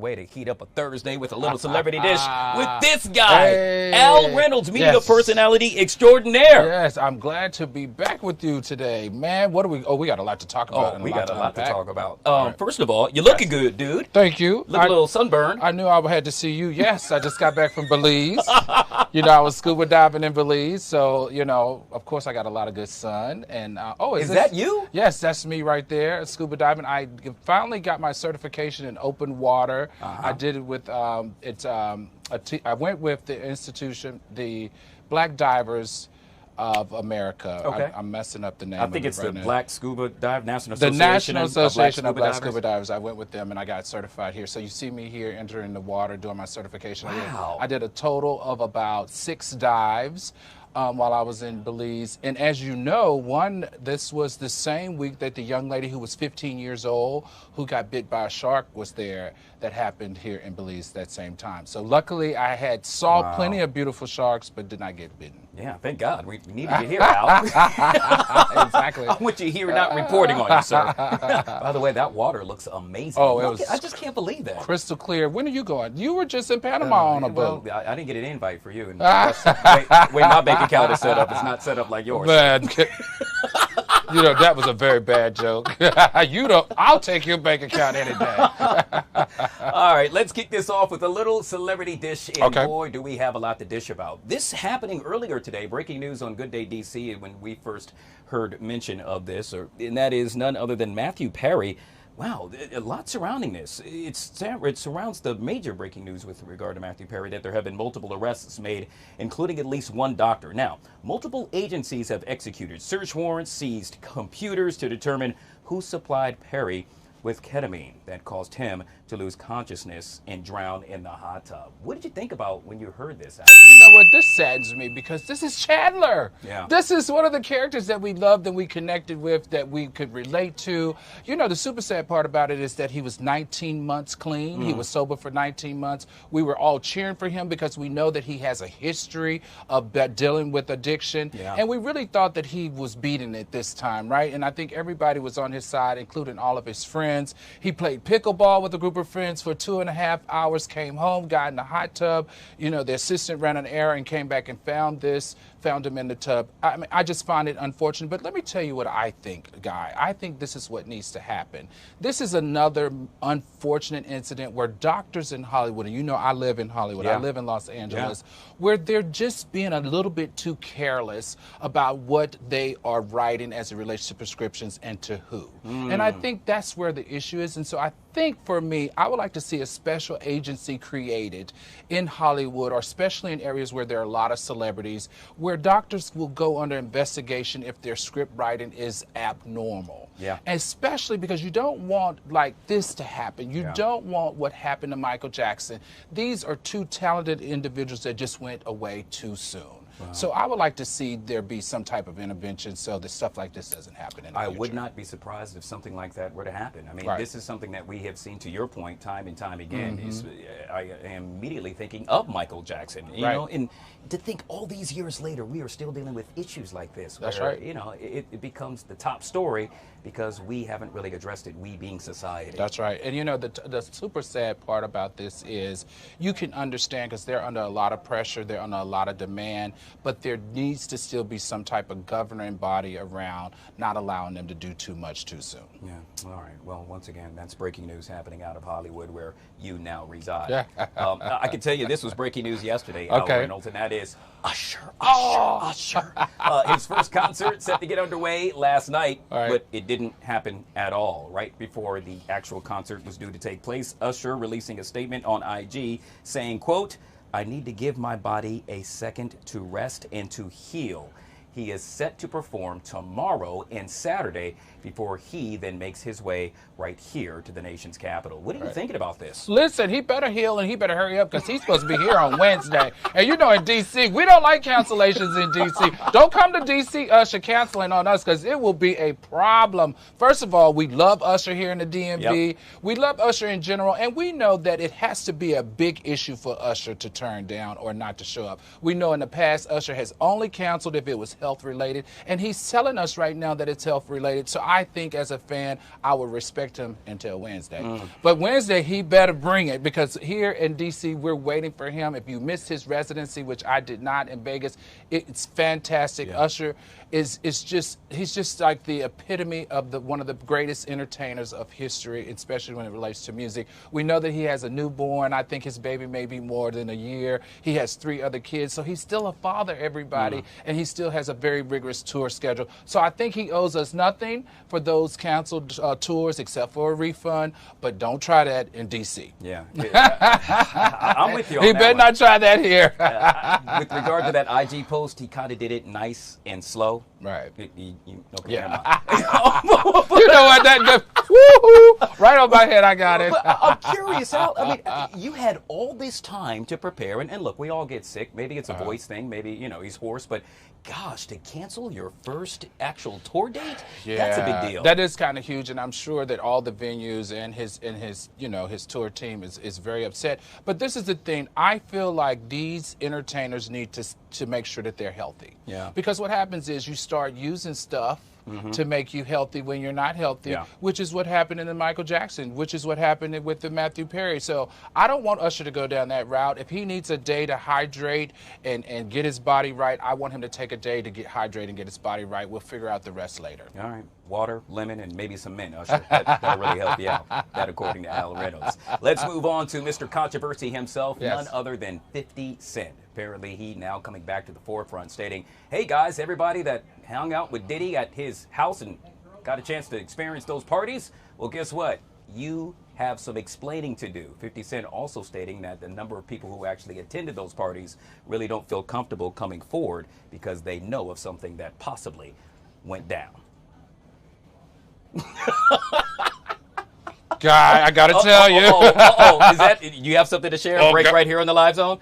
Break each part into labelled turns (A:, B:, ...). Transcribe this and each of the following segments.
A: way to heat up a Thursday with a little celebrity dish with this guy, Al Reynolds, media personality extraordinaire.
B: Yes, I'm glad to be back with you today, man. What do we? Oh, we got a lot to talk about.
A: We got a lot to talk about. First of all, you're looking good, dude.
B: Thank you.
A: Look a little sunburned.
B: I knew I had to see you. Yes, I just got back from Belize. I was scuba diving in Belize, so of course, I got a lot of good sun. And
A: is that you?
B: Yes, that's me right there. Scuba diving. I finally got my certification in open water. I did it with I went with the institution, the Black Divers of America.
A: Okay.
B: I'm messing up the name.
A: I think it's the Black Scuba Dive National Association.
B: The National Association of Black Scuba Divers. I went with them and I got certified here. So you see me here entering the water doing my certification.
A: Wow.
B: I did a total of about 6 dives while I was in Belize. And as you know, this was the same week that the young lady who was 15 years old who got bit by a shark was there. That happened here in Belize that same time. So luckily I saw plenty of beautiful sharks, but did not get bitten.
A: Yeah, thank God. We needed you here, Al.
B: Exactly.
A: I want you here not reporting on you, sir. By the way, that water looks amazing. I just can't believe that.
B: Crystal clear. When are you going? You were just in Panama on a boat.
A: Well, I didn't get an invite for you. And the way my bank account is set up, it's not set up like yours.
B: Man, that was a very bad joke. I'll take your bank account any day.
A: All right, let's kick this off with a little celebrity dish. And boy, do we have a lot to dish about. This happening earlier today, breaking news on Good Day DC when we first heard mention of this, and that is none other than Matthew Perry. Wow, a lot surrounding this. It surrounds the major breaking news with regard to Matthew Perry that there have been multiple arrests made, including at least one doctor. Now, multiple agencies have executed search warrants, seized computers to determine who supplied Perry with ketamine that caused him to lose consciousness and drown in the hot tub. What did you think about when you heard this?
B: You know what? This saddens me because this is Chandler.
A: Yeah.
B: This is one of the characters that we loved and we connected with, that we could relate to. The super sad part about it is that he was 19 months clean. He was sober for 19 months. We were all cheering for him because we know that he has a history of dealing with addiction.
A: Yeah.
B: And we really thought that he was beating it this time, right? And I think everybody was on his side, including all of his friends. He played pickleball with a group of friends for 2.5 hours, came home, got in the hot tub. The assistant ran an error and came back and found him in the tub. I just find it unfortunate. But let me tell you what I think, Guy. I think this is what needs to happen. This is another unfortunate incident where doctors in Hollywood, and I live in Hollywood, I live in Los Angeles, where they're just being a little bit too careless about what they are writing as it relates to prescriptions and to who. And I think that's where the issue is. And so I think for me, I would like to see a special agency created in Hollywood, or especially in areas where there are a lot of celebrities, where doctors will go under investigation if their script writing is abnormal.
A: Yeah.
B: Especially because you don't want this to happen. You don't want what happened to Michael Jackson. These are 2 talented individuals that just went away too soon. Wow. So I would like to see there be some type of intervention so that stuff like this doesn't happen in the future.
A: I would not be surprised if something like that were to happen. I mean, this is something that we have seen, to your point, time and time again. I am immediately thinking of Michael Jackson, and to think all these years later, we are still dealing with issues like this.
B: That's
A: where,
B: right.
A: It becomes the top story because we haven't really addressed it, we being society.
B: That's right. And the super sad part about this is you can understand because they're under a lot of pressure, they're under a lot of demand, but there needs to still be some type of governing body around not allowing them to do too much too soon.
A: Yeah. All right. Well, once again, that's breaking news happening out of Hollywood where you now reside.
B: Yeah.
A: I can tell you this was breaking news yesterday, Al Reynolds, and that is Usher. His first concert set to get underway last night, but it didn't happen at all. Right before the actual concert was due to take place, Usher releasing a statement on IG saying, quote, "I need to give my body a second to rest and to heal." He is set to perform tomorrow and Saturday before he then makes his way right here to the nation's capital. What are you thinking about this?
B: Listen, he better heal and he better hurry up because he's supposed to be here on Wednesday. And in D.C., we don't like cancellations in D.C. Don't come to D.C., Usher, canceling on us because it will be a problem. First of all, we love Usher here in the DMV. Yep. We love Usher in general, and we know that it has to be a big issue for Usher to turn down or not to show up. We know in the past Usher has only canceled if it was health related, and he's telling us right now that it's health related. So I think as a fan, I would respect him until Wednesday. But Wednesday, he better bring it, because here in D.C., we're waiting for him. If you missed his residency, which I did not in Vegas, it's fantastic. Yeah. Usher he's just like the epitome of one of the greatest entertainers of history, especially when it relates to music. We know that he has a newborn. I think his baby may be more than a year. He has 3 other kids, so he's still a father, everybody, and he still has a very rigorous tour schedule. So I think he owes us nothing for those canceled tours except for a refund, but don't try that in D.C.
A: Yeah. I'm with you on
B: he
A: that
B: better
A: one.
B: not try that here.
A: With regard to that IG post, he kind of did it nice and slow.
B: Right.
A: Okay,
B: yeah. You know what? That woo-hoo, right on my head, I got it.
A: But I'm curious, Al. I mean, you had all this time to prepare, and look, we all get sick. Maybe it's a voice thing. Maybe, he's hoarse, but gosh, to cancel your first actual tour date, that's a big deal.
B: That is kind of huge, and I'm sure that all the venues and his tour team is very upset. But this is the thing. I feel like these entertainers need to make sure that they're healthy.
A: Yeah.
B: Because what happens is you start using stuff to make you healthy when you're not healthy, which is what happened in the Michael Jackson, which is what happened with the Matthew Perry. So I don't want Usher to go down that route. If he needs a day to hydrate and get his body right, I want him to take a day to get hydrated and get his body right. We'll figure out the rest later.
A: All right. Water, lemon, and maybe some mint, Usher. That'll really help you out. That according to Al Reynolds. Let's move on to Mr. Controversy himself, none other than 50 Cent. Apparently, he now coming back to the forefront, stating, hey, guys, everybody that hung out with Diddy at his house and got a chance to experience those parties, well, guess what? You have some explaining to do. 50 Cent also stating that the number of people who actually attended those parties really don't feel comfortable coming forward because they know of something that possibly went down.
B: Guy, I gotta tell you.
A: Is that, you have something to share? Break right here on the Live Zone?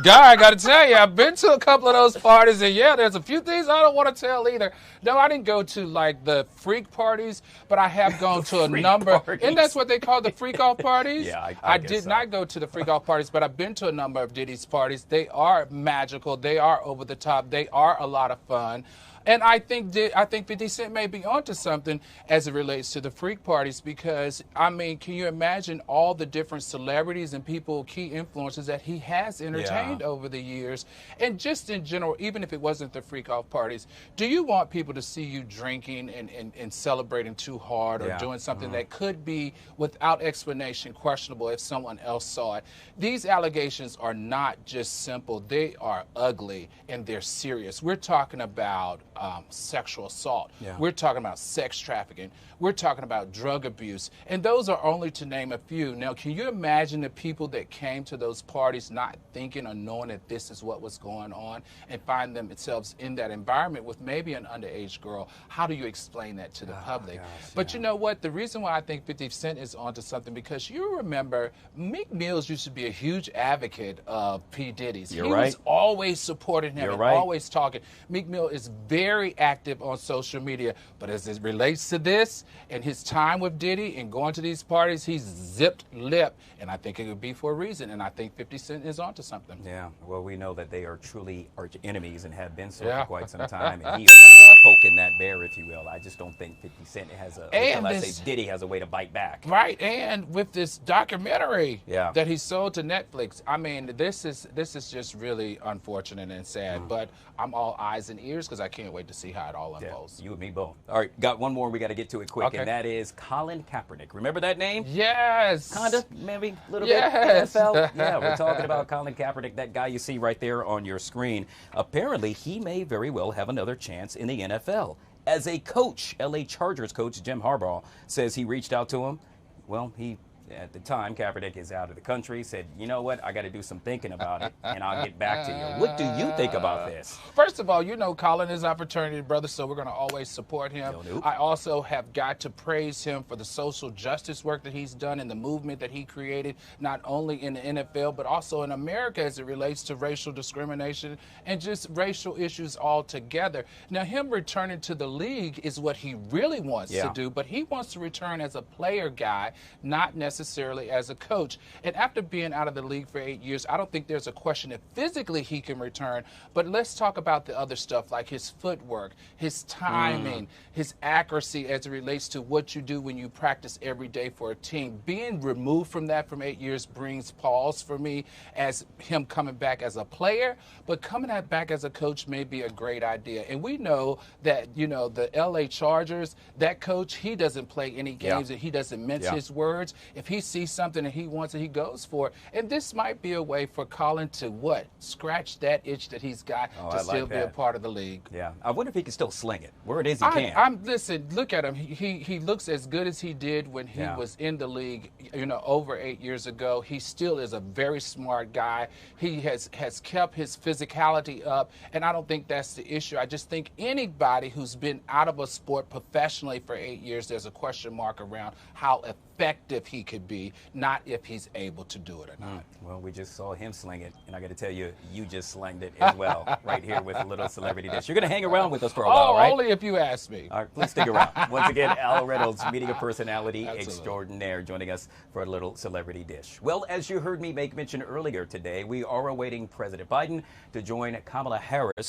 B: Guy, I gotta tell you, I've been to a couple of those parties, and there's a few things I don't want to tell either. No, I didn't go to like the freak parties, but I have gone to a number.
A: Parties.
B: And that's what they call the freak off parties.
A: Yeah,
B: I did not go to the freak off parties, but I've been to a number of Diddy's parties. They are magical. They are over the top. They are a lot of fun. And I think 50 Cent may be onto something as it relates to the freak parties, because, I mean, can you imagine all the different celebrities and people, key influencers that he has entertained over the years? And just in general, even if it wasn't the freak off parties, do you want people to see you drinking and celebrating too hard or doing something that could be, without explanation, questionable if someone else saw it? These allegations are not just simple. They are ugly and they're serious. We're talking about sexual assault. We're talking about sex trafficking. We're talking about drug abuse. And those are only to name a few. Now, can you imagine the people that came to those parties not thinking or knowing that this is what was going on and find themselves in that environment with maybe an underage girl? How do you explain that to the public? But you know what? The reason why I think 50 Cent is onto something, because you remember Meek Mills used to be a huge advocate of P. Diddy's. He was always supporting him and always talking. Meek Mill is very active on social media, but as it relates to this and his time with Diddy and going to these parties, he's zipped lip, and I think it would be for a reason, and I think 50 Cent is onto something.
A: Yeah, well, we know that they are truly arch enemies and have been so for quite some time, and he is really poking that bear, if you will. I just don't think 50 Cent has Diddy has a way to bite back.
B: Right, and with this documentary that he sold to Netflix, I mean, this is just really unfortunate and sad, but I'm all eyes and ears because I can't wait to see how it all unfolds.
A: You and me both. All right, got one more we got to get to it quick, and that is Colin Kaepernick. Remember that name?
B: Yes.
A: Kind of, maybe a little bit. NFL. Yeah, we're talking about Colin Kaepernick, that guy you see right there on your screen. Apparently, he may very well have another chance in the NFL. As a coach, LA Chargers coach Jim Harbaugh says he reached out to him. Well, at the time, Kaepernick is out of the country, said, you know what, I got to do some thinking about it, and I'll get back to you. What do you think about this?
B: First of all, you know Colin is our fraternity brother, so we're going to always support him. I also have got to praise him for the social justice work that he's done and the movement that he created, not only in the NFL, but also in America as it relates to racial discrimination and just racial issues altogether. Now, him returning to the league is what he really wants to do, but he wants to return as a player guy, not necessarily necessarily as a coach. And after being out of the league for 8 years, I don't think there's a question if physically he can return. But let's talk about the other stuff like his footwork, his timing, his accuracy as it relates to what you do when you practice every day for a team. Being removed from that from 8 years brings pause for me as him coming back as a player, but coming back as a coach may be a great idea. And we know that, you know, the LA Chargers, that coach, he doesn't play any games and he doesn't mince his words. If he sees something and he wants it, he goes for it. And this might be a way for Colin to scratch that itch that he's got to still be a part of the league.
A: Yeah. I wonder if he can still sling it. Where it is he can.
B: Listen, look at him. He looks as good as he did when he was in the league, you know, over 8 years ago. He still is a very smart guy. He has kept his physicality up, and I don't think that's the issue. I just think anybody who's been out of a sport professionally for 8 years, there's a question mark around how effective he could be, not if he's able to do it or not.
A: Well, we just saw him sling it, and I got to tell you, you just slanged it as well, right here with a little celebrity dish. You're going to hang around with us for a while, right?
B: Only if you ask me.
A: All right, please stick around. Once again, Al Reynolds, media personality extraordinaire, joining us for a little celebrity dish. Well, as you heard me make mention earlier today, we are awaiting President Biden to join Kamala Harris